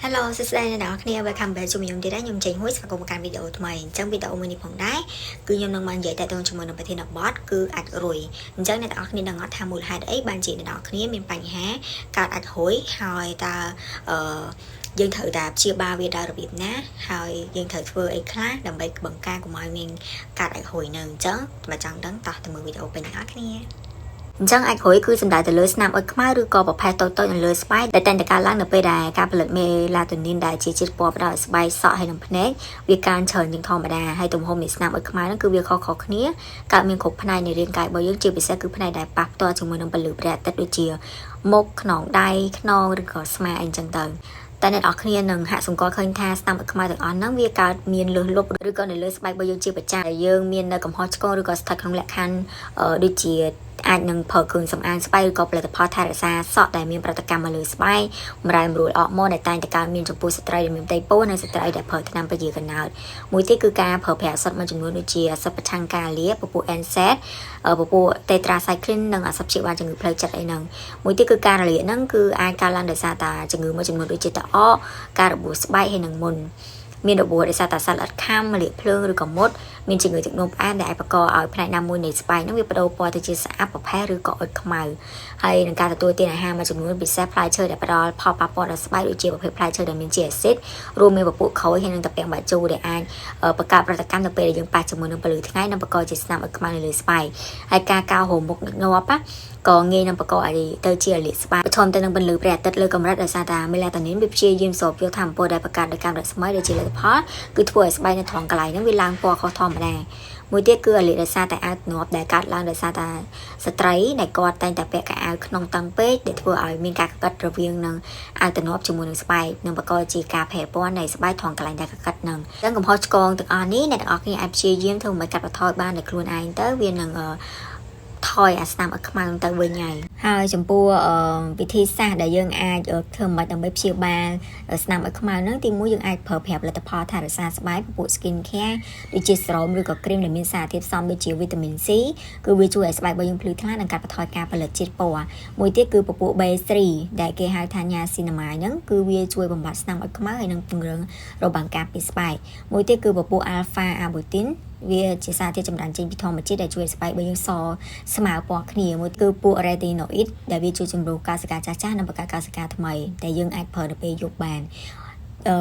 Hello សួស្តីអ្នកនរគ្នា welcome back ជួបខ្ញុំទៀតហើយខ្ញុំចេញមួយស្វាគមន៍មកកាន់វីដេអូថ្មីអញ្ចឹងវីដេអូមួយនេះផងដែរគឺខ្ញុំនឹងមកនិយាយតទៅជាមួយនឹងប្រធានបទគឺអាចរុយអញ្ចឹងអ្នកនរគ្នាដឹងអត់ថាមូលហេតុអីបានជាអ្នកនរគ្នាមានបញ្ហាកើតអាចរុយហើយតើយើងត្រូវតែព្យាបាលវាដោយរបៀបណាហើយយើងត្រូវធ្វើអីខ្លះដើម្បីបង្ការកុំឲ្យមានកើតអាចរុយនៅអញ្ចឹងបើចង់ដឹងតោះទៅមើលវីដេអូពេញអ្នកនរគ្នាអញ្ចឹងអាចរុយគឺសំដៅទៅលើស្នាមអុចខ្មៅឬក៏ប្រភេទតូចៗនៅលើស្បែកដែលតែងតែកើតឡើងនៅពេលដែលការផលិតមេឡាតូនីនដែលជាជាតិពណ៌ផ្ដល់ឲ្យស្បែកសក់ហើយនិងភ្នែកវាកើនច្រើនជាងធម្មតាហើយទំហំនៃស្នាមអុចខ្មៅហ្នឹងគឺវាខុសៗគ្នាកើតមានគ្រប់ផ្នែកនៃរាងកាយរបស់យើងជាពិសេសគឺផ្នែកដែលប៉ះផ្ទាល់ជាមួយនឹងពន្លឺព្រះអាទិត្យដូចជាមុខខ្នងដៃខ្នងឬក៏ស្មាអីចឹងទៅតែអ្នកនរគ្នានឹងហាក់សង្កល់ឃើញថាស្នាមអុចខ្មៅទាំងអស់ហ្នឹងវាកើតមានលើសលប់ឬក៏នៅលើស្បែករបស់យើងជាប្រចាំដែលយើងមាននៅកំហុសឆ្គងឬក៏ស្ថិតក្នុងលក្ខខណ្ឌដូចជាអាចនឹងប្រើគ្រឿងសម្អាងស្បែកឬក៏ផលិតផលថែរក្សាសក់ដែលមានប្រតិកម្មមកលើស្បែកបម្រែបម្រួលអរម៉ូនដែលតែងតែកើតមានចំពោះស្ត្រីដែលមានផ្ទៃពោះនិងស្ត្រីដែលប្រើថ្នាំពជាកណ្ដោតមួយទៀតគឺការប្រើប្រាស់អាសិតមួយចំនួនដូចជាអាសិតប្រឆាំងការលាពពួក NSAID ពពួក Tetracycline និងអាសិតព្យាបាលជំងឺផ្លូវចិត្តអីហ្នឹងមួយទៀតគឺការរលាកហ្នឹងគឺអាចកើតឡើងដោយសារតែជំងឺមួយចំនួនដូចជាតអកការរបួសស្បែកហើយនិងមុនមានរបួសដោយសារតែសត្វល្អិតខាំលាកភ្លើងឬក៏មុតមានជំងឺទឹកនោមផ្អែមដែលអាចបង្កឲ្យផ្នែកណាមួយនៃស្បែកហ្នឹងវាបដូរពណ៌ទៅជាស្អាតប្រផេះឬក៏អុចខ្មៅហើយនឹងការទទួលទានអាហារមួយចំនួនពិសេសផ្លែឈើដែលផ្ដល់ផលប៉ះពាល់ដល់ស្បែកដូចជាប្រភេទផ្លែឈើដែលមានជីអាស៊ីតរួមមានពពួកក្រូចហើយនិងត្រពាំងបាជូដែលអាចបង្កើតប្រតិកម្មនៅពេលដែលយើងប៉ះជាមួយនឹងពន្លឺថ្ងៃនិងបង្កជាស្នាមអុចខ្មៅនៅលើស្បែកហើយការកោរហូរមុខញឹកញាប់ក៏ងាយនឹងបង្កឲ្យទៅជារលាកស្បែកប្រឈមទៅនឹងពន្លឺព្រះអាទិត្យលើកម្រិតដោយសារតែមេឡាតូនីនវាព្យាយាមស្រូបយកថាមពលដែលបង្កើតដោយកាំរស្មីដែលជាលទ្ធផលគឺធ្វើឲ្យស្បែកនៅត្រង់កន្លែងហ្នឹងវាឡើងពណ៌ខុសធម្មតាមួយទៀតគឺរលាកដោយសារតែអាវទំនាប់ដែលកើតឡើងដោយសារតែស្ត្រីដែលគាត់តែងតែពាក់កៅអៅក្នុងតឹងពេកដែលធ្វើឲ្យមានការកកិតរវាងនឹងអាវទំនាប់ជាមួយនឹងស្បែកនិងបង្កជាការប្រែពណ៌នៃស្បែកត្រង់កន្លែងដែលកកិតហ្នឹងអញ្ចឹងកំហុសឆ្គងទាំងអស់នេះអ្នកទាំងអស់គ្នាអាចព្យាយាមធ្វើមិនកាត់បន្ថយបានដោយខ្លួនឯងទៅវានឹងថយអាស្នាមអុចខ្មៅទៅវិញហើយចំពោះវិធីសាស្ត្រដែលយើងអាចធ្វើមិនដើម្បីព្យាបាលស្នាមអុចខ្មៅហ្នឹងទីមួយយើងអាចប្រើប្រាស់ផលិតផលថែរក្សាស្បែកពពួក skin care ដូចជាស្រោមឬក៏គ្រីមដែលមានសារធាតុផ្សំដូចជាវីតាមីន C គឺវាជួយឲ្យស្បែករបស់យើងភ្លឺថ្លានិងកាត់បន្ថយការផលិតជាតិពណ៌មួយទៀតគឺពពួក B3 ដែលគេហៅថា niacinamide ហ្នឹងគឺវាជួយបំបត្តិស្នាមអុចខ្មៅហើយនិងពង្រឹងរបាំងការពីស្បែកមួយទៀតគឺពពួក alpha arbutinវាជាសារធាតុចម្រាញ់ចេញពីធម្មជាតិដែលជួយឲ្យស្បែករបស់យើងសស្មើពណ៌គ្នាមួយគឺពួក retinoid ដែលវាជួយជំរុញកោសិកាចាស់ៗនិងបង្កើតកោសិកាថ្មីដែលយើងអាចប្រើនៅពេលយប់បាន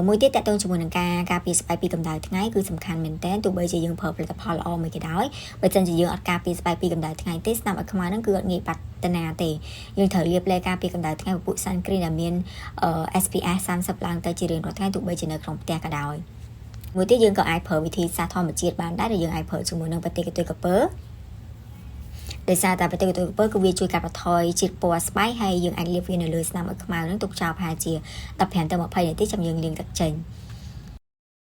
មួយទៀតតទៅជាមួយនឹងការពារស្បែកពីកម្ដៅថ្ងៃគឺសំខាន់មែនទែនទោះបីជាយើងប្រើផលិតផលល្អមួយក៏ដោយបើមិនជាយើងអត់ការពារស្បែកពីកម្ដៅថ្ងៃទេស្នាមអុចខ្មៅហ្នឹងគឺអត់ងាយបាត់តាណាទេយើងត្រូវលាបឡេការពារកម្ដៅថ្ងៃពពួក sun cream ដែលមាន SPF 30ឡើងទៅជារៀងរាល់ថ្ងៃទោះបីជានៅក្នុងផ្ទះក៏ដោយមួយទៀតយើងក៏អាចប្រើវិធីសាស្ត្រធម្មជាតិបានដែរដែលយើងអាចប្រើជាមួយនឹងបតិកទុយក្រពើដោយសារតែបតិកទុយក្រពើគឺវាជួយកាត់បន្ថយជាតិពណ៌ស្បែកហើយយើងអាចលាបវានៅលើស្នាមអុចខ្មៅហ្នឹងទុកចោលប្រហែលជា15ទៅ20នាទីចាំយើងលាងទឹកចេញ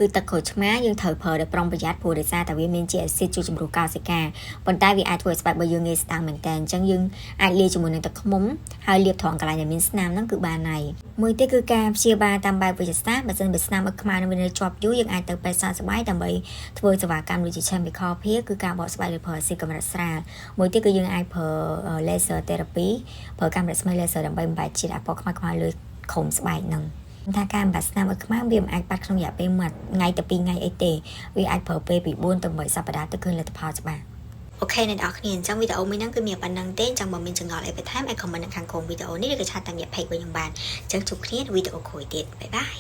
គឺទឹកក្រូចឆ្មាយើងត្រូវប្រើដោយប្រុងប្រយ័ត្នព្រោះដោយសារតែវាមានជាអាស៊ីតជួយជំរុញកោសិកាប៉ុន្តែវាអាចធ្វើឲ្យស្បែករបស់យើងងាយស្តើងមែនតើអញ្ចឹងយើងអាចលាយជាមួយនឹងទឹកឃ្មុំហើយលាបត្រង់កន្លែងដែលមានស្នាមហ្នឹងគឺបានហើយមួយទៀតគឺការព្យាបាលតាមបែបវិទ្យាសាស្ត្របើសិនបើស្នាមអុចខ្មៅនឹងវានៅជាប់យូរយើងអាចទៅពេទ្យសើស្បែកដើម្បីធ្វើសេវាកម្មដូចជា chemical peel គឺការបកស្បែកដោយប្រើអាស៊ីតកម្រិតស្រាលមួយទៀតគឺយើងអាចប្រើ laser therapy ប្រើកាំរស្មី laser ដើម្បីបំបែកជាតិអាពណ៌ខ្មៅលើខុំស្បែកហ្នឹងថាការបំបត្តិស្នាមអុចខ្មៅវាមិនអាចបាត់ក្នុងរយៈពេល1ថ្ងៃទៅ2ថ្ងៃអីទេវាអាចប្រើពេលពី4ទៅ8សប្តាហ៍ទៅឃើញលទ្ធផលច្បាស់អូខេអ្នកនរគ្នាអញ្ចឹងវីដេអូមួយហ្នឹងគឺមានប៉ុណ្្នឹងទេអញ្ចឹងបើមានចង្អល់អីបន្ថែមអាចខមមិននៅខាងក្រោមវីដេអូនេះឬក៏ឆាតតាមរយៈ page របស់ខ្ញុំបានអញ្ចឹងជួបគ្នានៅវីដេអូក្រោយទៀតបាយបាយ